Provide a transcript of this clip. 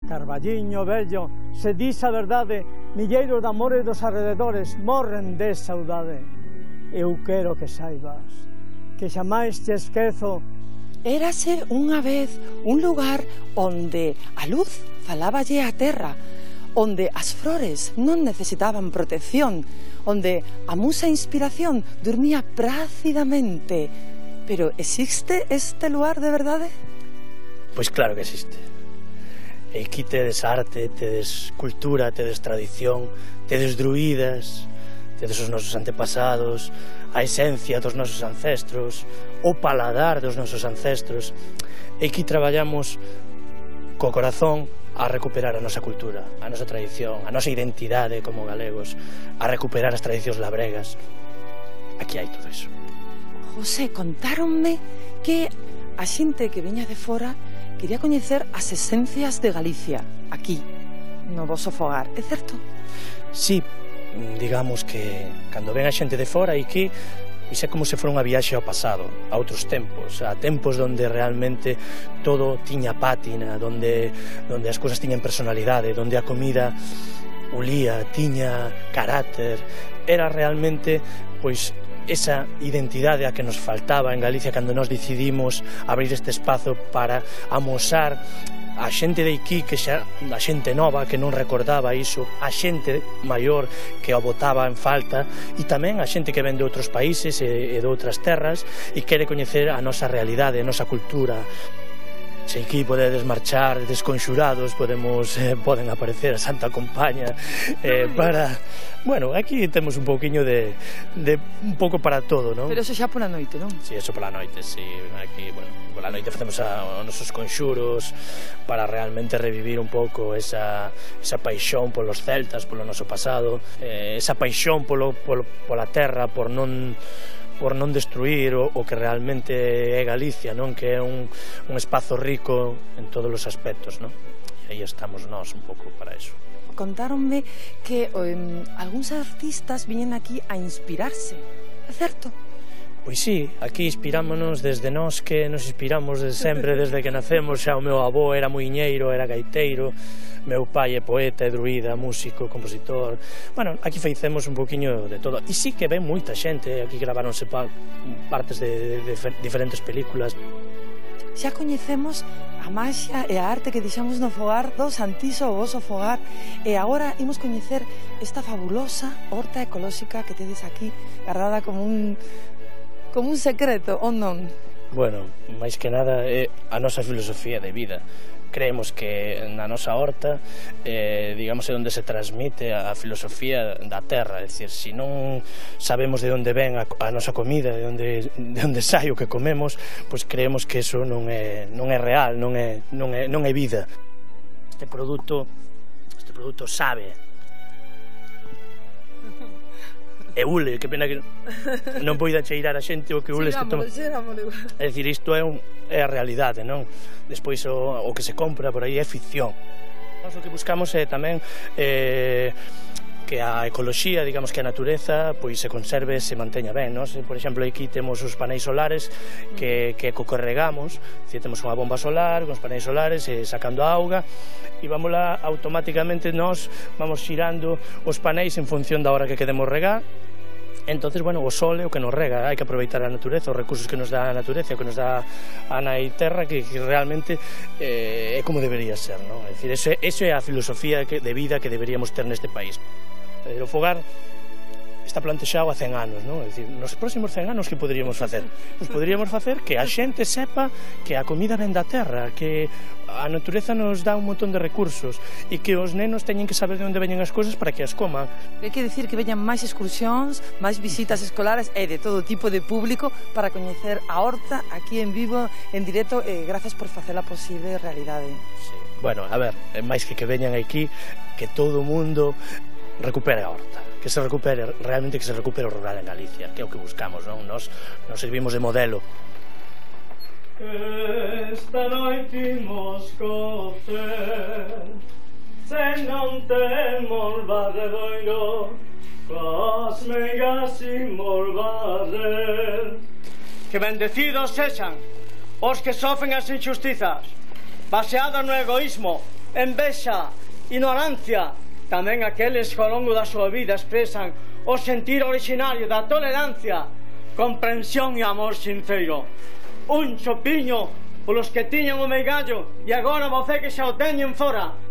Carballiño vello, se dis a verdade, milleiros de amores dos arrededores morren de saudade. Eu quero que saibas que xamais te esquezo. Érase unha vez un lugar onde a luz faláballe a terra, onde as flores non necesitaban protección, onde a musa inspiración dormía plácidamente. Pero existe este lugar de verdade? Pois claro que existe. E aquí tedes arte, tedes cultura, tedes tradición, tedes druidas, tedes os nosos antepasados, a esencia dos nosos ancestros, o paladar dos nosos ancestros. E aquí traballamos co corazón a recuperar a nosa cultura, a nosa tradición, a nosa identidade como galegos, a recuperar as tradicións labregas. Aquí hai todo iso. José, contáronme que a xente que viña de fora quería coñecer as esencias de Galicia, aquí, no voso fogar, é certo? Sí, digamos que cando ven a xente de fora aquí, iso é como se fora unha viaxe ao pasado, a outros tempos, a tempos onde realmente todo tiña pátina, onde as cousas tiñan personalidade, onde a comida ulía, tiña carácter, era realmente, pois, esa identidade a que nos faltaba en Galicia cando nos decidimos abrir este espazo para amosar a xente de aquí, que xa a xente nova que non recordaba iso, a xente maior que o botaba en falta, e tamén a xente que ven de outros países e de outras terras e quere coñecer a nosa realidade, a nosa cultura. Se aquí podedes marchar desconxurados, poden aparecer a Santa Compaña para... Bueno, aquí temos un pouquiño de un pouco para todo, non? Pero eso xa pola noite, non? Si, eso pola noite, si. Aquí, bueno, pola noite facemos os nosos conxuros para realmente revivir un pouco esa paixón polos celtas, polo noso pasado, esa paixón pola terra, por non destruir o que realmente é Galicia, non? Que é un espazo rico en todos os aspectos, non? E aí estamos nós un pouco para eso. Contáronme que algúns artistas viñen aquí a inspirarse, é certo? Pois sí, aquí inspirámonos desde nós que nos inspiramos de sempre, desde que nacemos. Xa o meu avó era muiñeiro, era gaiteiro, meu pai é poeta, é druida, músico, compositor. Bueno, aquí feicemos un poquinho de todo. E sí que ven moita xente, aquí graváronse partes de diferentes películas. Xa coñecemos a maxia e a arte que deixamos no fogar do Santiso, o voso fogar, e agora imos coñecer esta fabulosa horta ecolóxica que tedes aquí, guardada como un secreto, ou non? Bueno, máis que nada é a nosa filosofía de vida. Creemos que na nosa horta, digamos, é onde se transmite a filosofía da terra. É dicir, se non sabemos de onde ven a nosa comida, de onde sai o que comemos, pois creemos que eso non é real, non é vida. Este produto sabe. E ule, que pena que non poida cheirar a xente o que ule este toma. É dicir, isto é a realidade, non? Despois o que se compra por aí é ficción. O que buscamos é tamén que a ecoloxía, digamos, que a natureza pois se conserve, se manteña ben, non? Por exemplo, aquí temos os paneis solares que co-carregamos, temos unha bomba solar, con os paneis solares sacando a auga, e vamos lá automáticamente nós vamos xirando os paneis en función da hora que queremos regar. Entonces, bueno, o sol é o que nos rega, hai que aproveitar a natureza, os recursos que nos dá a natureza, o que nos dá a nai terra, que realmente é como debería ser, non? É dicir, eso é a filosofía de vida que deberíamos ter neste país. O fogar está plantexado a 100 anos, non? É dicir, nos próximos 100 anos que poderíamos facer? Nos poderíamos facer que a xente sepa que a comida ven da terra, que a natureza nos dá un montón de recursos e que os nenos teñen que saber de onde veñen as cousas para que as coman. Hai que dicir que veñan máis excursións, máis visitas escolares e de todo tipo de público para coñecer a horta aquí en vivo, en directo, e grazas por facela posible realidade. Sí. Bueno, a ver, máis que veñan aquí, que todo o mundo recupere a horta, que se recupere, realmente que se recupere o rural en Galicia, que é o que buscamos, non? Nos servimos de modelo. Esta noite imos cocer, se non temos barredoiro, coas meigas imos barrer. Que bendecidos sexan os que sofren as injustizas, baseados no egoísmo envexa, ignorancia. Tamén aqueles que ao longo da súa vida expresan o sentir originario da tolerancia, comprensión e amor sincero. Un chopiño polos que tiñan o meigallo e agora você que xa o teñen fora.